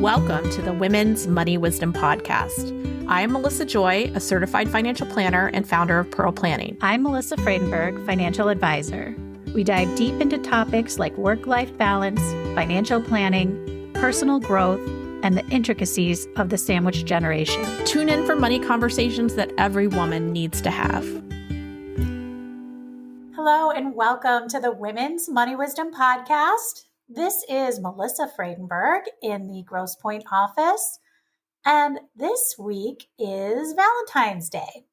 Welcome to the Women's Money Wisdom Podcast. I am Melissa Joy, a certified financial planner and founder of Pearl Planning. I'm Melissa Fradenburg, financial advisor. We dive deep into topics like work-life balance, financial planning, personal growth, and the intricacies of the sandwich generation. Tune in for money conversations that every woman needs to have. Hello and welcome to the Women's Money Wisdom Podcast. This is Melissa Fradenburg in the Grosse Pointe office, and this week is Valentine's Day.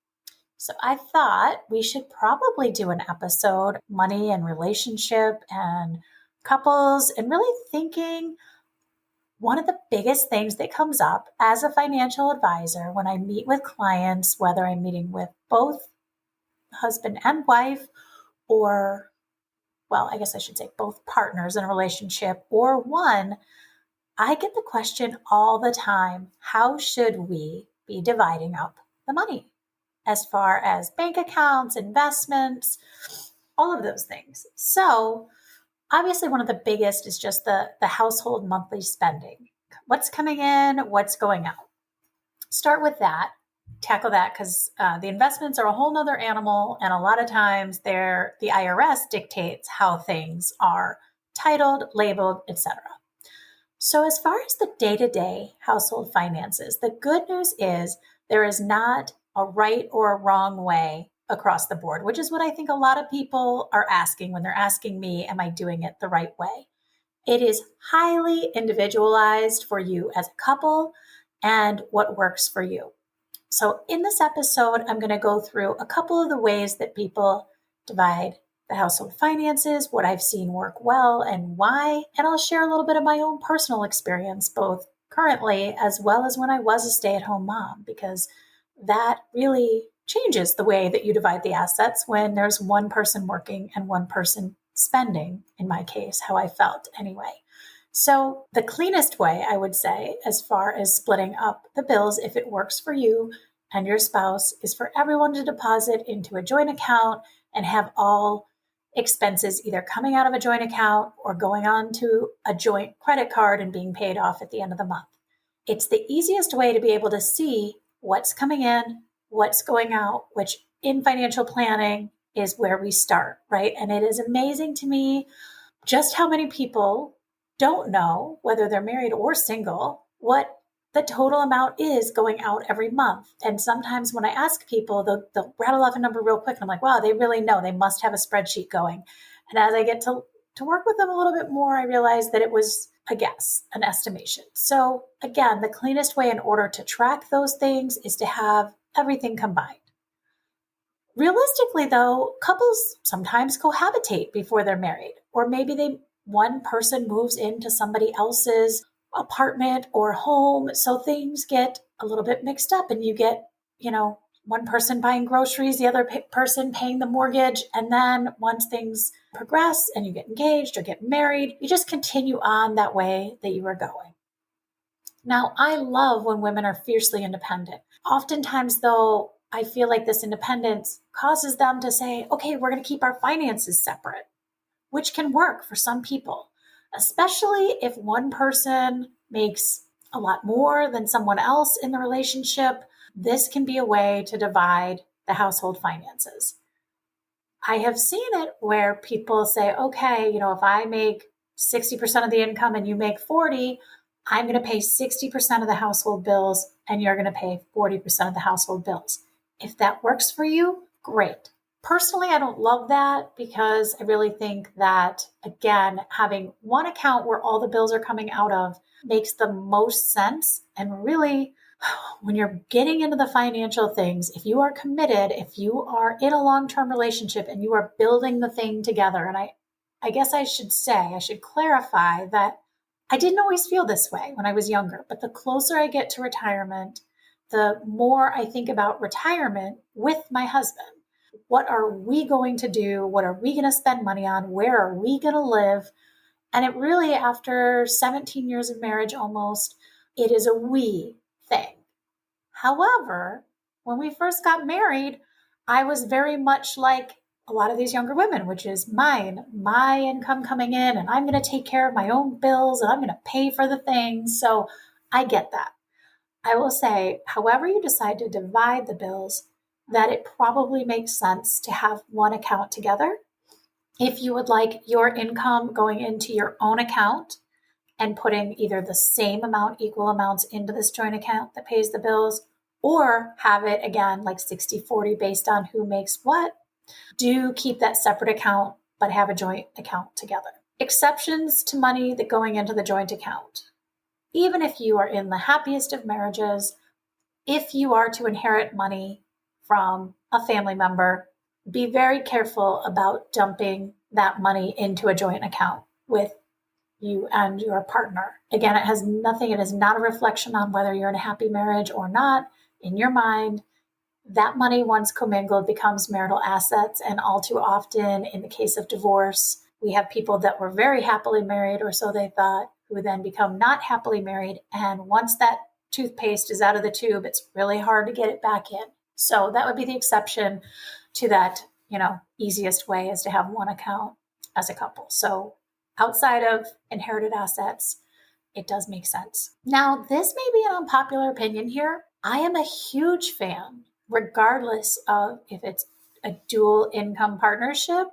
So I thought we should probably do an episode, money and relationship and couples, and really thinking one of the biggest things that comes up as a financial advisor when I meet with clients, whether I'm meeting with both husband and wife, or, well, I guess I should say both partners in a relationship or one, I get the question all the time, how should we be dividing up the money as far as bank accounts, investments, all of those things? So obviously one of the biggest is just the household monthly spending. What's coming in, what's going out? Start with that. Tackle that because the investments are a whole nother animal, and a lot of times the IRS dictates how things are titled, labeled, etc. So as far as the day-to-day household finances, the good news is there is not a right or a wrong way across the board, which is what I think a lot of people are asking when they're asking me, am I doing it the right way? It is highly individualized for you as a couple and what works for you. So in this episode, I'm going to go through a couple of the ways that people divide the household finances, what I've seen work well and why, and I'll share a little bit of my own personal experience, both currently as well as when I was a stay-at-home mom, because that really changes the way that you divide the assets when there's one person working and one person spending, in my case, how I felt anyway. So the cleanest way, I would say, as far as splitting up the bills, if it works for you and your spouse, is for everyone to deposit into a joint account and have all expenses either coming out of a joint account or going on to a joint credit card and being paid off at the end of the month. It's the easiest way to be able to see what's coming in, what's going out, which in financial planning is where we start, right? And it is amazing to me just how many people don't know, whether they're married or single, what the total amount is going out every month. And sometimes when I ask people, they'll rattle off a number real quick. And I'm like, wow, they really know. They must have a spreadsheet going. And as I get to work with them a little bit more, I realized that it was a guess, an estimation. So again, the cleanest way in order to track those things is to have everything combined. Realistically, though, couples sometimes cohabitate before they're married, or maybe one person moves into somebody else's apartment or home. So things get a little bit mixed up and you get, one person buying groceries, the other person paying the mortgage. And then once things progress and you get engaged or get married, you just continue on that way that you were going. Now, I love when women are fiercely independent. Oftentimes, though, I feel like this independence causes them to say, okay, we're going to keep our finances separate, which can work for some people, especially if one person makes a lot more than someone else in the relationship. This can be a way to divide the household finances. I have seen it where people say, okay, if I make 60% of the income and you make 40, I'm going to pay 60% of the household bills and you're going to pay 40% of the household bills. If that works for you, great. Personally, I don't love that because I really think that, again, having one account where all the bills are coming out of makes the most sense. And really, when you're getting into the financial things, if you are committed, if you are in a long-term relationship and you are building the thing together, and I guess I should clarify that I didn't always feel this way when I was younger, but the closer I get to retirement, the more I think about retirement with my husband. What are we going to do? What are we going to spend money on? Where are we going to live? And it really, after 17 years of marriage almost, it is a we thing. However, when we first got married, I was very much like a lot of these younger women, which is my income coming in, and I'm going to take care of my own bills and I'm going to pay for the things. So I get that. I will say, however you decide to divide the bills, that it probably makes sense to have one account together. If you would like your income going into your own account and putting either the same amount, equal amounts into this joint account that pays the bills, or have it again like 60-40 based on who makes what, do keep that separate account, but have a joint account together. Exceptions to money that going into the joint account. Even if you are in the happiest of marriages, if you are to inherit money from a family member, be very careful about dumping that money into a joint account with you and your partner. Again, it is not a reflection on whether you're in a happy marriage or not. In your mind, that money, once commingled, becomes marital assets. And all too often, in the case of divorce, we have people that were very happily married, or so they thought, who then become not happily married. And once that toothpaste is out of the tube, it's really hard to get it back in. So that would be the exception to that, easiest way is to have one account as a couple. So outside of inherited assets, it does make sense. Now, this may be an unpopular opinion here. I am a huge fan, regardless of if it's a dual income partnership,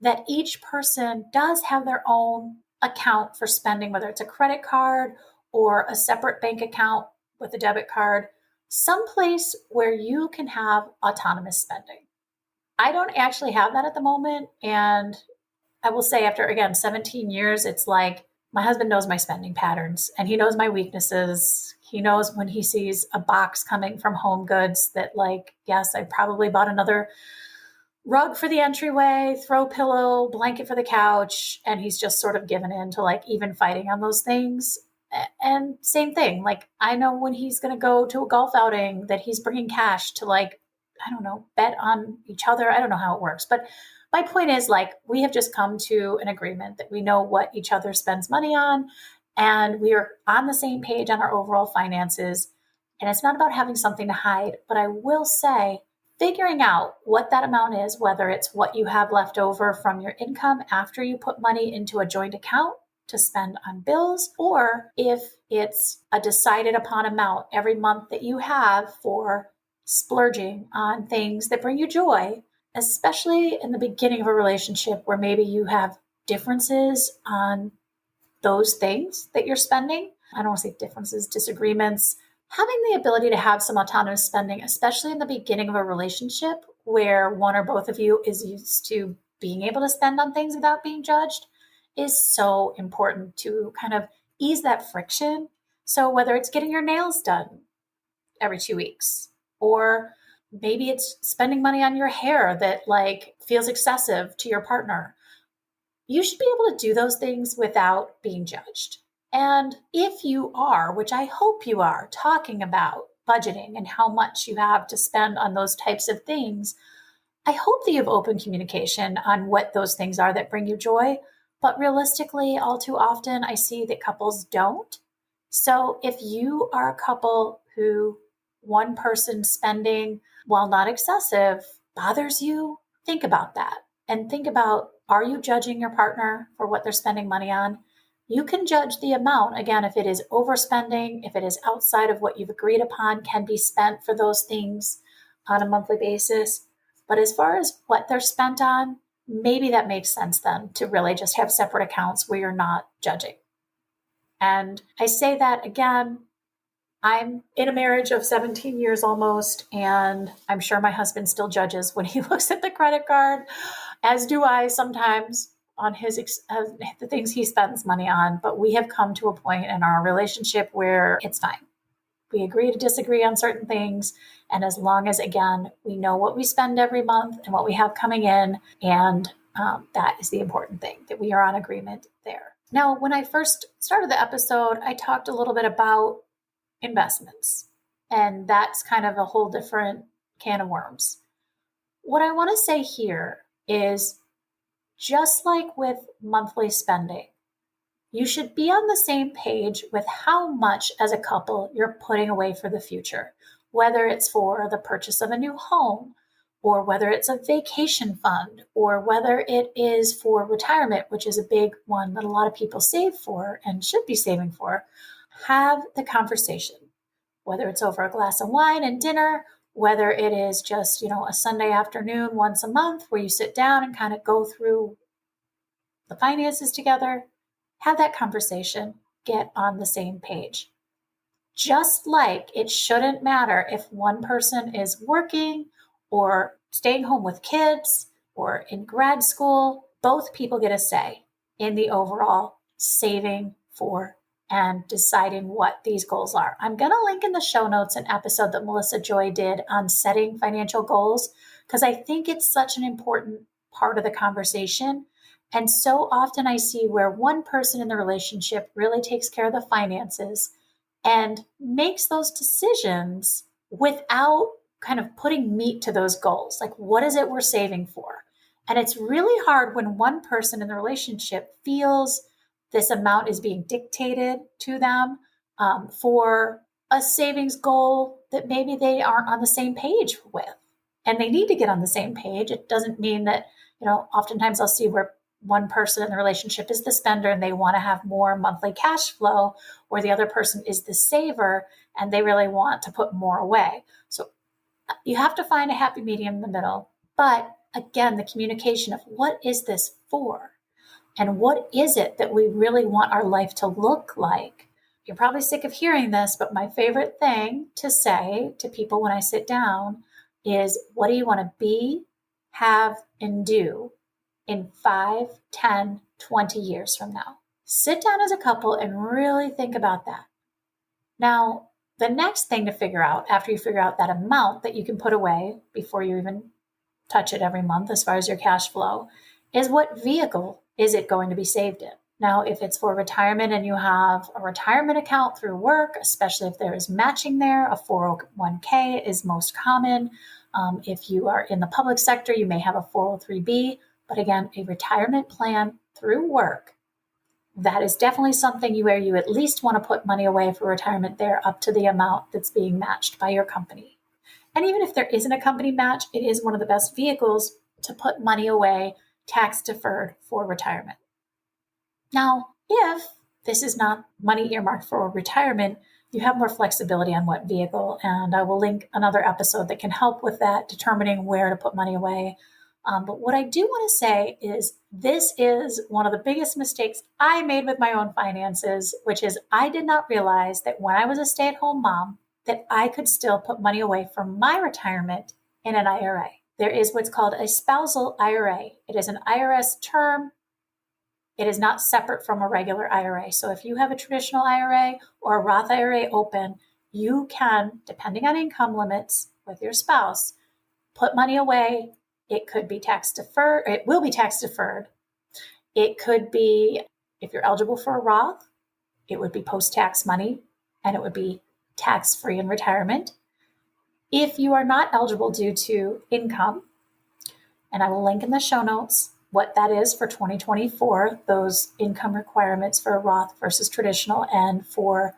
that each person does have their own account for spending, whether it's a credit card or a separate bank account with a debit card, someplace where you can have autonomous spending. I don't actually have that at the moment. And I will say after, again, 17 years, it's like my husband knows my spending patterns and he knows my weaknesses. He knows when he sees a box coming from Home Goods that, like, yes, I probably bought another rug for the entryway, throw pillow, blanket for the couch. And he's just sort of given in to like even fighting on those things. And same thing, like I know when he's going to go to a golf outing that he's bringing cash to like, I don't know, bet on each other. I don't know how it works. But my point is, like, we have just come to an agreement that we know what each other spends money on. And we are on the same page on our overall finances. And it's not about having something to hide. But I will say, figuring out what that amount is, whether it's what you have left over from your income after you put money into a joint account to spend on bills, or if it's a decided upon amount every month that you have for splurging on things that bring you joy, especially in the beginning of a relationship where maybe you have differences on those things that you're spending. I don't want to say differences, disagreements. Having the ability to have some autonomous spending, especially in the beginning of a relationship where one or both of you is used to being able to spend on things without being judged, is so important to kind of ease that friction. So whether it's getting your nails done every 2 weeks, or maybe it's spending money on your hair that like feels excessive to your partner, you should be able to do those things without being judged. And if you are, which I hope you are, talking about budgeting and how much you have to spend on those types of things, I hope that you have open communication on what those things are that bring you joy. But realistically, all too often, I see that couples don't. So if you are a couple who one person spending, while not excessive, bothers you, think about that. And think about, are you judging your partner for what they're spending money on? You can judge the amount. Again, if it is overspending, if it is outside of what you've agreed upon can be spent for those things on a monthly basis. But as far as what they're spent on, maybe that makes sense then to really just have separate accounts where you're not judging. And I say that again, I'm in a marriage of 17 years almost, and I'm sure my husband still judges when he looks at the credit card, as do I sometimes on the things he spends money on. But we have come to a point in our relationship where it's fine. We agree to disagree on certain things. And as long as, again, we know what we spend every month and what we have coming in, and that is the important thing, that we are on agreement there. Now, when I first started the episode, I talked a little bit about investments, and that's kind of a whole different can of worms. What I want to say here is, just like with monthly spending, you should be on the same page with how much as a couple you're putting away for the future, whether it's for the purchase of a new home, or whether it's a vacation fund, or whether it is for retirement, which is a big one that a lot of people save for and should be saving for. have the conversation, whether it's over a glass of wine and dinner, whether it is just, a Sunday afternoon once a month where you sit down and kind of go through the finances together. Have that conversation, get on the same page. Just like it shouldn't matter if one person is working or staying home with kids or in grad school, both people get a say in the overall saving for and deciding what these goals are. I'm going to link in the show notes an episode that Melissa Joy did on setting financial goals, because I think it's such an important part of the conversation. And so often I see where one person in the relationship really takes care of the finances and makes those decisions without kind of putting meat to those goals. Like, what is it we're saving for? And it's really hard when one person in the relationship feels this amount is being dictated to them for a savings goal that maybe they aren't on the same page with. And they need to get on the same page. It doesn't mean that, oftentimes I'll see where one person in the relationship is the spender and they want to have more monthly cash flow, or the other person is the saver and they really want to put more away. So you have to find a happy medium in the middle. But again, the communication of what is this for? And what is it that we really want our life to look like? You're probably sick of hearing this, but my favorite thing to say to people when I sit down is, what do you want to be, have, and do in 5, 10, 20 years from now? Sit down as a couple and really think about that. Now, the next thing to figure out after you figure out that amount that you can put away before you even touch it every month as far as your cash flow is, what vehicle is it going to be saved in? Now, if it's for retirement and you have a retirement account through work, especially if there is matching there, a 401k is most common. If you are in the public sector, you may have a 403b. But again, a retirement plan through work, that is definitely something where you at least want to put money away for retirement there up to the amount that's being matched by your company. And even if there isn't a company match, it is one of the best vehicles to put money away tax deferred for retirement. Now, if this is not money earmarked for retirement, you have more flexibility on what vehicle. And I will link another episode that can help with that, determining where to put money away. But what I do want to say is, this is one of the biggest mistakes I made with my own finances, which is I did not realize that when I was a stay-at-home mom, that I could still put money away for my retirement in an IRA. There is what's called a spousal IRA. It is an IRS term. It is not separate from a regular IRA. So if you have a traditional IRA or a Roth IRA open, you can, depending on income limits with your spouse, put money away. It could be tax deferred. It will be tax deferred. It could be, if you're eligible for a Roth, it would be post-tax money and it would be tax-free in retirement. If you are not eligible due to income, and I will link in the show notes what that is for 2024, those income requirements for a Roth versus traditional, and for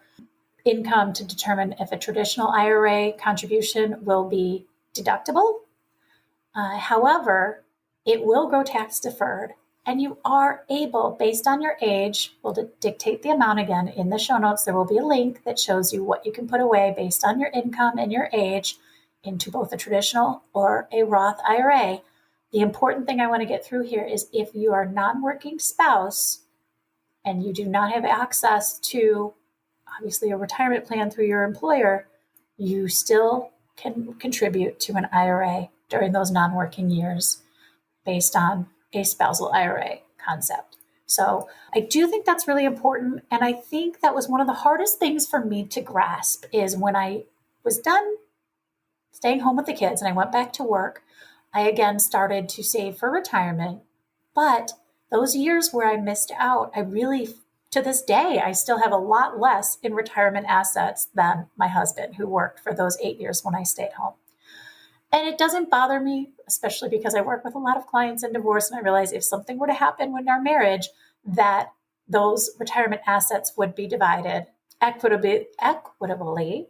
income to determine if a traditional IRA contribution will be deductible. However, it will go tax deferred, and you are able, based on your age, will dictate the amount again in the show notes. There will be a link that shows you what you can put away based on your income and your age into both a traditional or a Roth IRA. The important thing I want to get through here is, if you are a non-working spouse and you do not have access to, obviously, a retirement plan through your employer, you still can contribute to an IRA during those non-working years based on a spousal IRA concept. So I do think that's really important. And I think that was one of the hardest things for me to grasp, is when I was done staying home with the kids and I went back to work, I again started to save for retirement. But those years where I missed out, I really, to this day, I still have a lot less in retirement assets than my husband, who worked for those 8 years when I stayed home. And it doesn't bother me, especially because I work with a lot of clients in divorce, and I realize if something were to happen in our marriage, that those retirement assets would be divided equitably.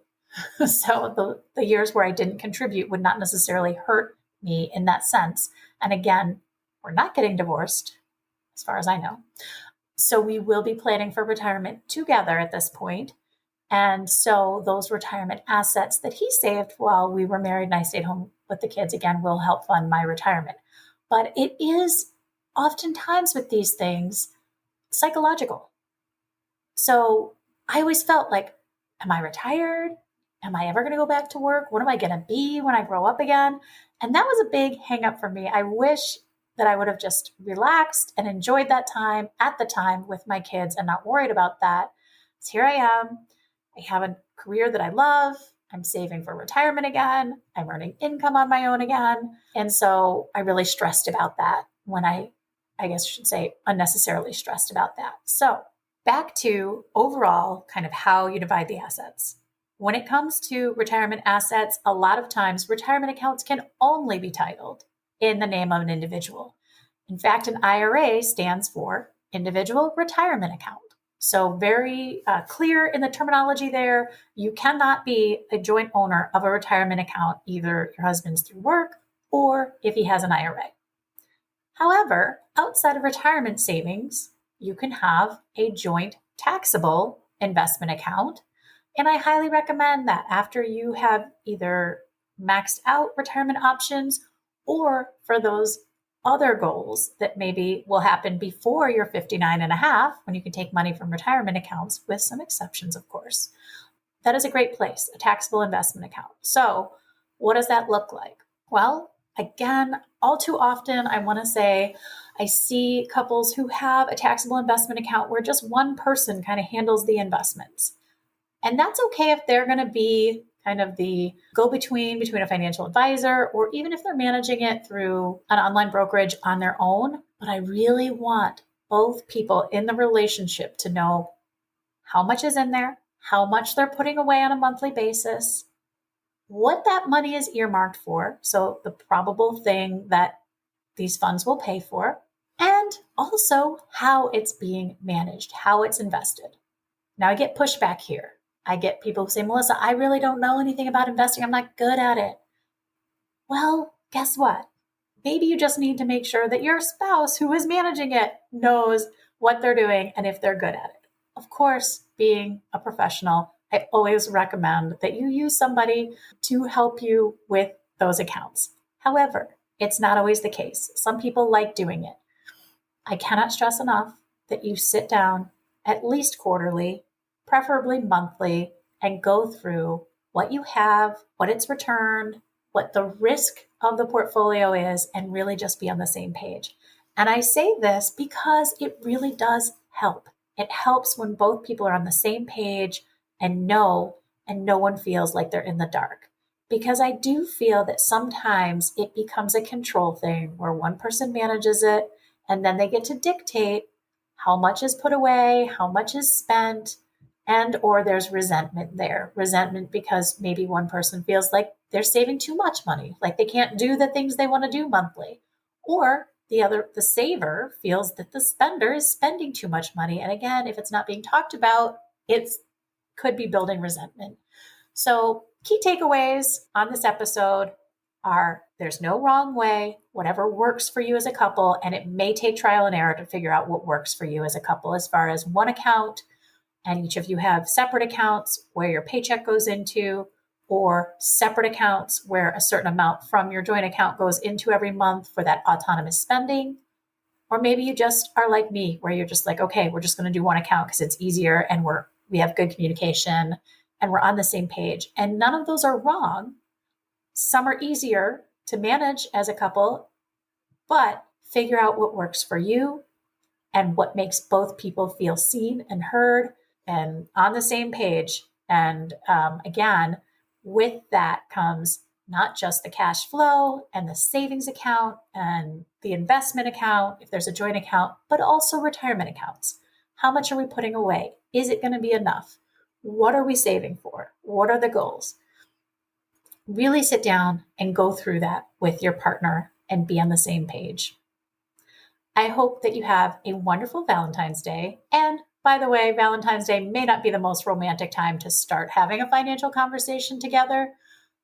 So the years where I didn't contribute would not necessarily hurt me in that sense. And again, we're not getting divorced, as far as I know. So we will be planning for retirement together at this point. And so those retirement assets that he saved while we were married and I stayed home with the kids, again, will help fund my retirement. But it is oftentimes with these things psychological. So I always felt like, am I retired? Am I ever going to go back to work? What am I going to be when I grow up again? And that was a big hang up for me. I wish that I would have just relaxed and enjoyed that time at the time with my kids and not worried about that. So here I am. I have a career that I love. I'm saving for retirement again. I'm earning income on my own again. And so I really stressed about that when I guess I should say unnecessarily stressed about that. So back to overall kind of how you divide the assets. When it comes to retirement assets, a lot of times retirement accounts can only be titled in the name of an individual. In fact, an IRA stands for Individual Retirement Account. So very clear in the terminology there. You cannot be a joint owner of a retirement account, either your husband's through work or if he has an IRA. However, outside of retirement savings, you can have a joint taxable investment account. And I highly recommend that after you have either maxed out retirement options or for those other goals that maybe will happen before you're 59 and a half, when you can take money from retirement accounts, with some exceptions, of course. That is a great place, a taxable investment account. So what does that look like? Well, again, all too often, I want to say, I see couples who have a taxable investment account where just one person kind of handles the investments. And that's okay if they're going to be kind of the go-between between a financial advisor, or even if they're managing it through an online brokerage on their own. But I really want both people in the relationship to know how much is in there, how much they're putting away on a monthly basis, what that money is earmarked for, so the probable thing that these funds will pay for, and also how it's being managed, how it's invested. Now I get pushback here. I get people who say, Melissa, I really don't know anything about investing. I'm not good at it. Well, guess what? Maybe you just need to make sure that your spouse who is managing it knows what they're doing and if they're good at it. Of course, being a professional, I always recommend that you use somebody to help you with those accounts. However, it's not always the case. Some people like doing it. I cannot stress enough that you sit down at least quarterly, preferably monthly, and go through what you have, what it's returned, what the risk of the portfolio is, and really just be on the same page. And I say this because it really does help. It helps when both people are on the same page and no one feels like they're in the dark. Because I do feel that sometimes it becomes a control thing where one person manages it and then they get to dictate how much is put away, how much is spent, and or there's resentment there. Resentment because maybe one person feels like they're saving too much money, like they can't do the things they want to do monthly. Or the saver feels that the spender is spending too much money. And again, if it's not being talked about, it could be building resentment. So key takeaways on this episode are there's no wrong way, whatever works for you as a couple, and it may take trial and error to figure out what works for you as a couple as far as one account, and each of you have separate accounts where your paycheck goes into, or separate accounts where a certain amount from your joint account goes into every month for that autonomous spending. Or maybe you just are like me, where you're just like, okay, we're just going to do one account because it's easier and we have good communication and we're on the same page. And none of those are wrong. Some are easier to manage as a couple, but figure out what works for you and what makes both people feel seen and heard and on the same page. And again, with that comes not just the cash flow and the savings account and the investment account, if there's a joint account, but also retirement accounts. How much are we putting away? Is it going to be enough? What are we saving for? What are the goals? Really sit down and go through that with your partner and be on the same page. I hope that you have a wonderful Valentine's Day. And by the way, Valentine's Day may not be the most romantic time to start having a financial conversation together.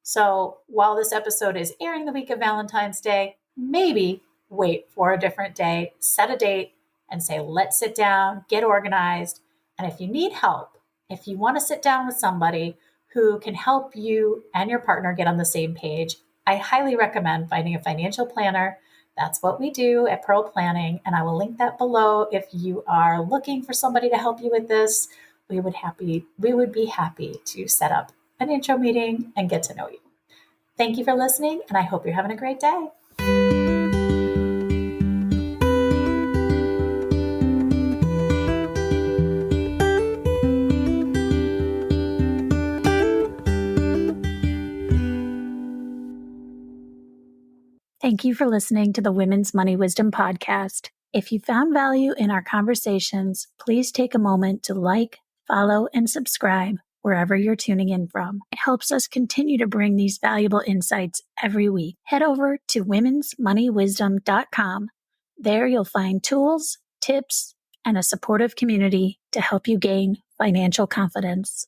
So while this episode is airing the week of Valentine's Day, maybe wait for a different day, set a date, and say, let's sit down, get organized. And if you need help If you want to sit down with somebody who can help you and your partner get on the same page, I highly recommend finding a financial planner. That's what we do at Pearl Planning, and I will link that below if you are looking for somebody to help you with this. We would be happy to set up an intro meeting and get to know you. Thank you for listening, and I hope you're having a great day. Thank you for listening to the Women's Money Wisdom Podcast. If you found value in our conversations, please take a moment to like, follow, and subscribe wherever you're tuning in from. It helps us continue to bring these valuable insights every week. Head over to womensmoneywisdom.com. There you'll find tools, tips, and a supportive community to help you gain financial confidence.